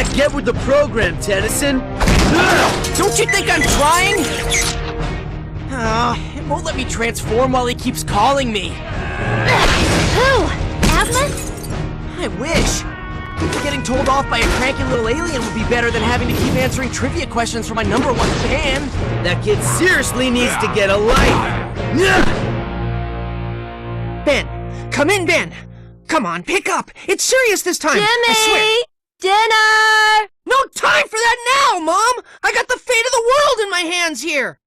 Yeah, get with the program, Tennyson. Don't you think I'm trying? It won't let me transform while he keeps calling me. Who? Asmus? I wish. Getting told off by a cranky little alien would be better than having to keep answering trivia questions from my #1 fan. That kid seriously needs to get a life. Ben, come in, Ben. Come on, pick up. It's serious this time. Jimmy! I swear. Dinner! No time for that now, Mom! I got the fate of the world in my hands here!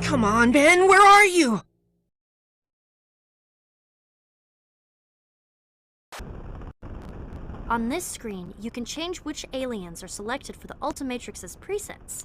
Come on, Ben, where are you? On this screen, you can change which aliens are selected for the Ultimatrix's presets.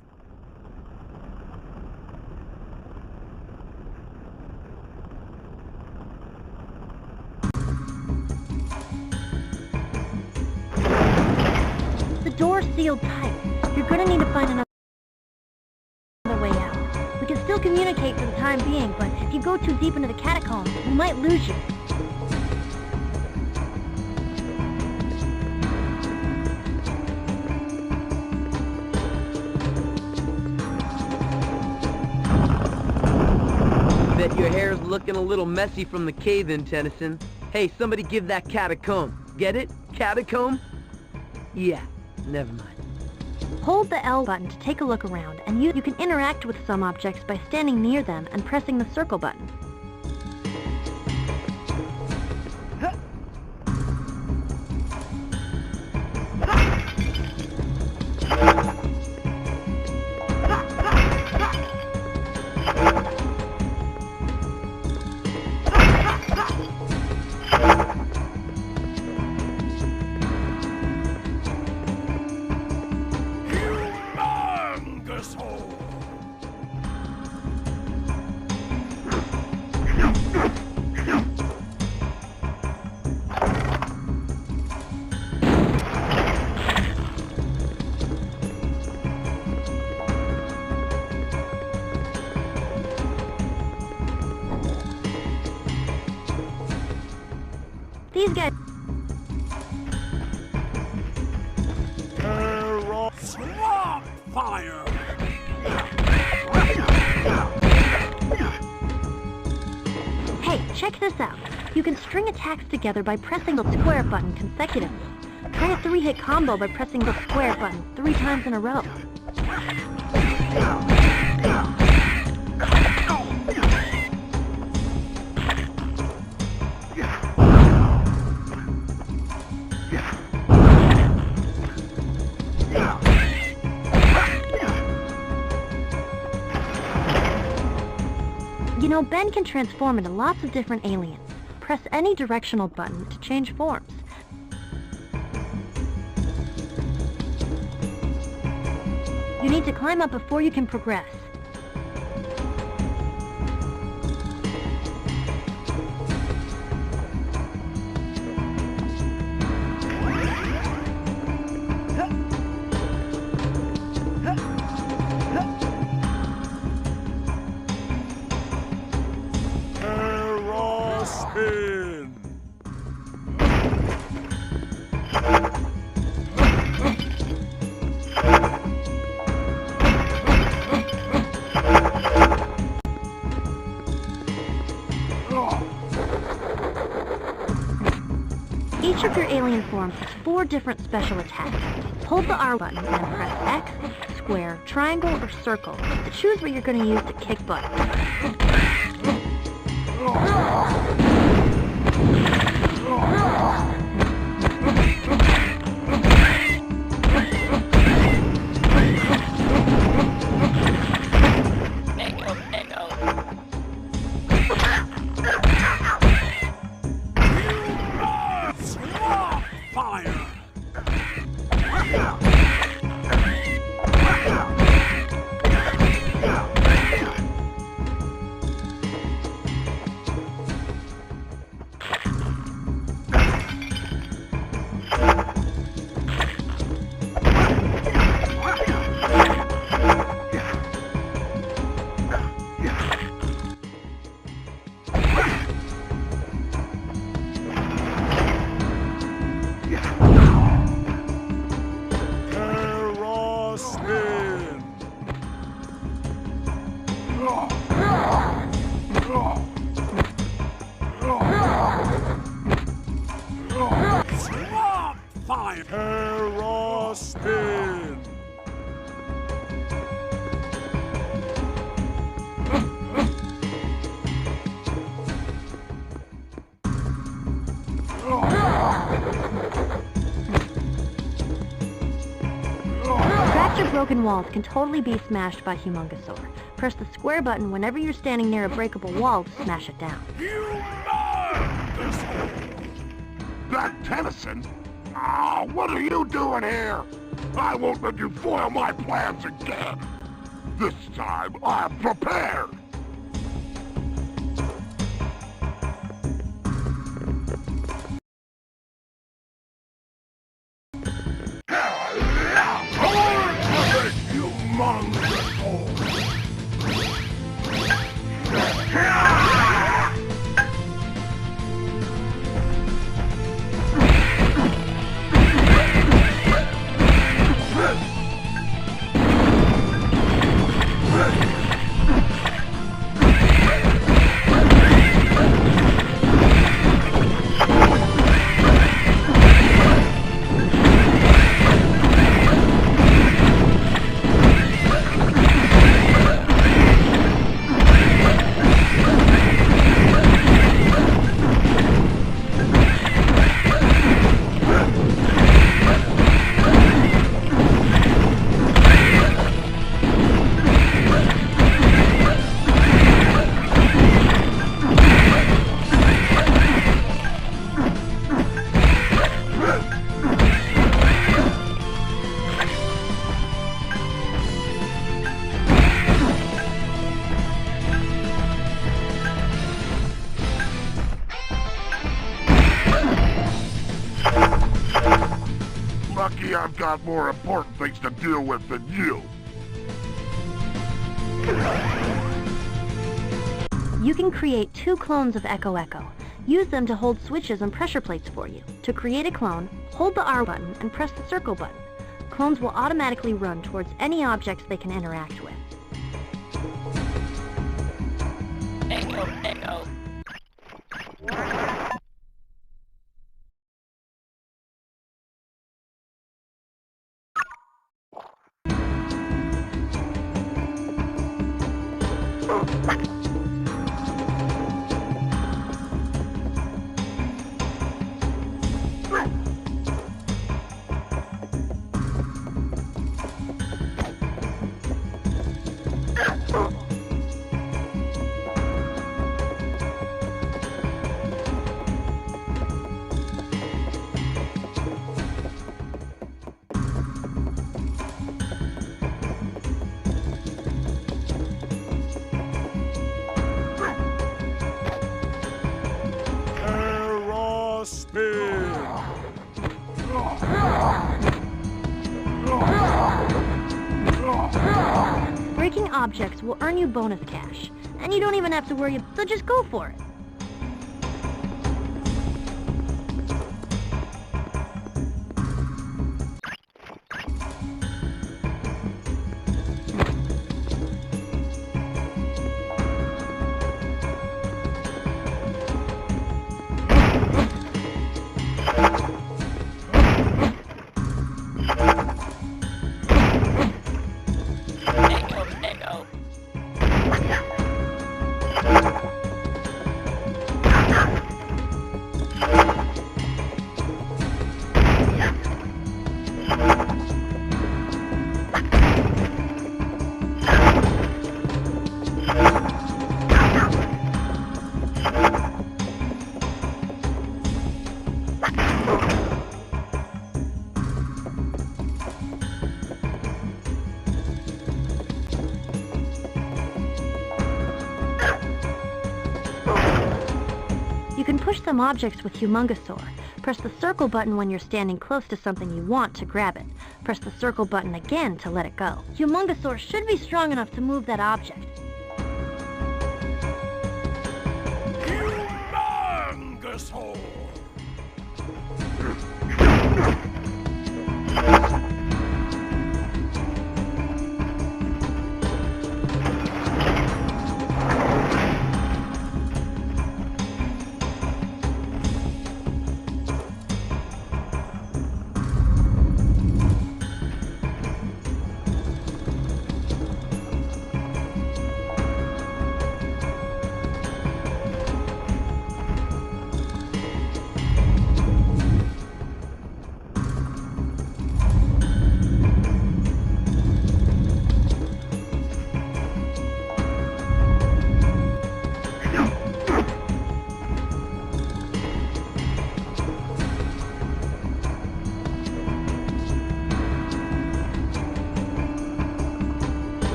The door's sealed tight. You're gonna need to find another way out. We can still communicate for the time being, but if you go too deep into the catacombs, we might lose you. Bet your hair's looking a little messy from the cave-in, Tennyson. Hey, somebody give that cat a comb. Get it? Catacomb? Yeah, never mind. Hold the L button to take a look around, and you can interact with some objects by standing near them and pressing the circle button. These guys... Swamp fire! Hey, check this out. You can string attacks together by pressing the square button consecutively. Try a 3-hit combo by pressing the square button 3 times in a row. You know, Ben can transform into lots of different aliens. Press any directional button to change forms. You need to climb up before you can progress. Each of your alien forms has 4 different special attacks. Hold the R button and then press X, square, triangle, or circle to choose what you're going to use to kick butt. fire! Terra spin! Fractured broken walls can totally be smashed by Humongosaur. Press the square button whenever you're standing near a breakable wall to smash it down. That Tennyson? Ah, what are you doing here? I won't let you foil my plans again. This time, I'm prepared. Lucky I've got more important things to deal with than you. You can create 2 clones of Echo Echo. Use them to hold switches and pressure plates for you. To create a clone, hold the R button and press the circle button. Clones will automatically run towards any objects they can interact with. Echo, echo. Breaking objects will earn you bonus cash, and you don't even have to worry, so just go for it. You can push some objects with Humongosaur. Press the circle button when you're standing close to something you want to grab it. Press the circle button again to let it go. Humongosaur should be strong enough to move that object. Humongous!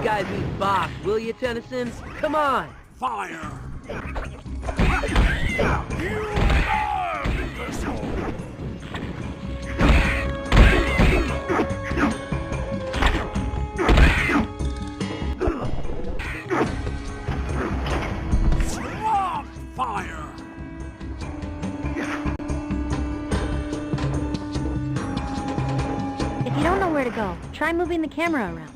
guy be boss, will you, Tennyson? Come on! Fire! Swamp fire! If you don't know where to go, try moving the camera around.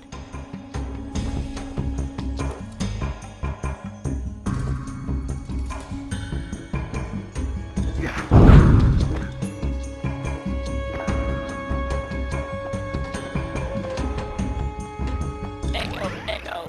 Echo, echo.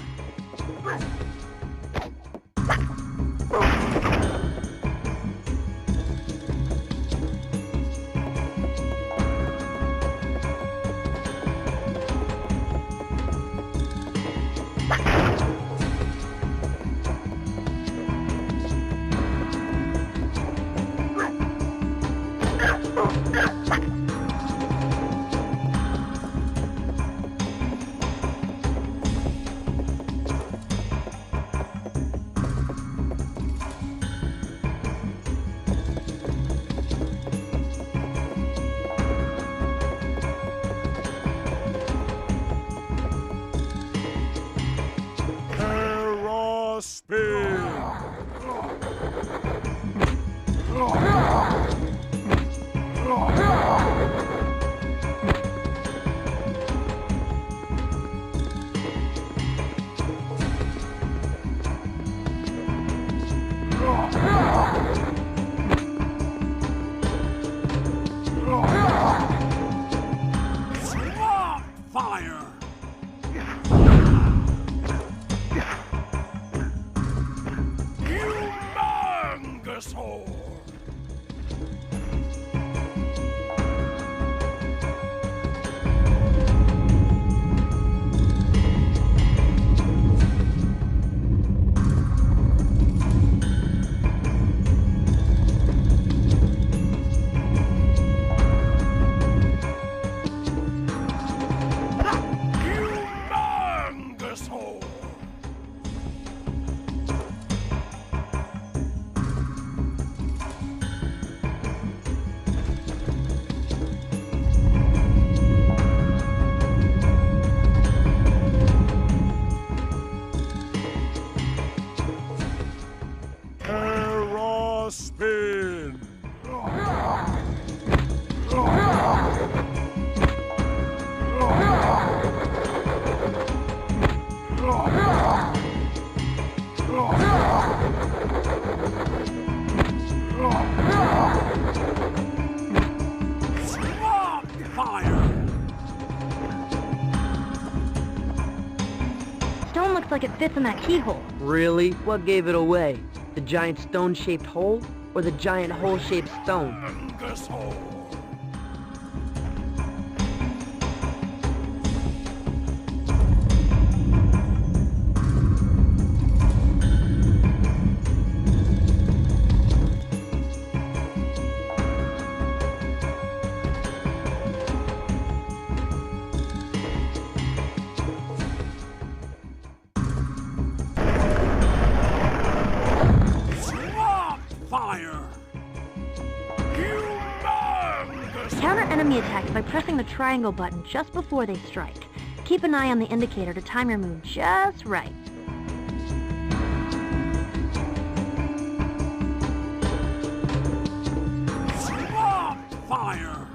Spin! Swamp fire! Humongous hole! Humongous hole! Spin! Swamp fire! Stone looks like it fits in that keyhole. Really? What gave it away? The giant stone-shaped hole? Or the giant hole-shaped stone? Humongous hole! Swamp fire! Humongous! Counter enemy attacks by pressing the triangle button just before they strike. Keep an eye on the indicator to time your move just right. Swamp fire!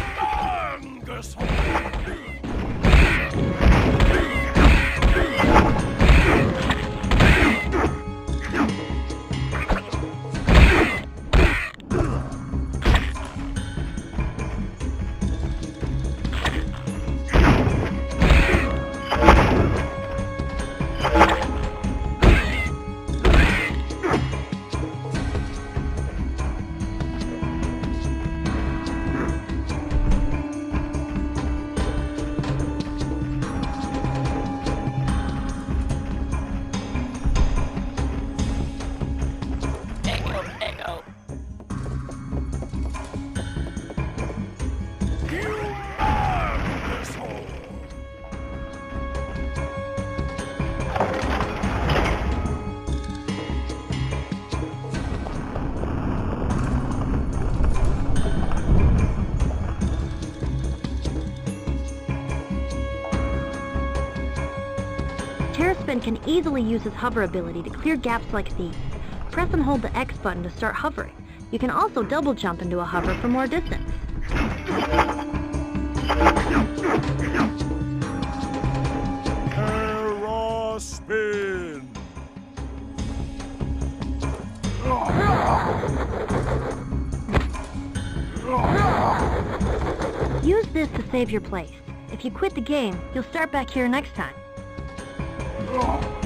Humongous hole! Terran can easily use his hover ability to clear gaps like these. Press and hold the X button to start hovering. You can also double jump into a hover for more distance. Spin. Use this to save your place. If you quit the game, you'll start back here next time. Oh.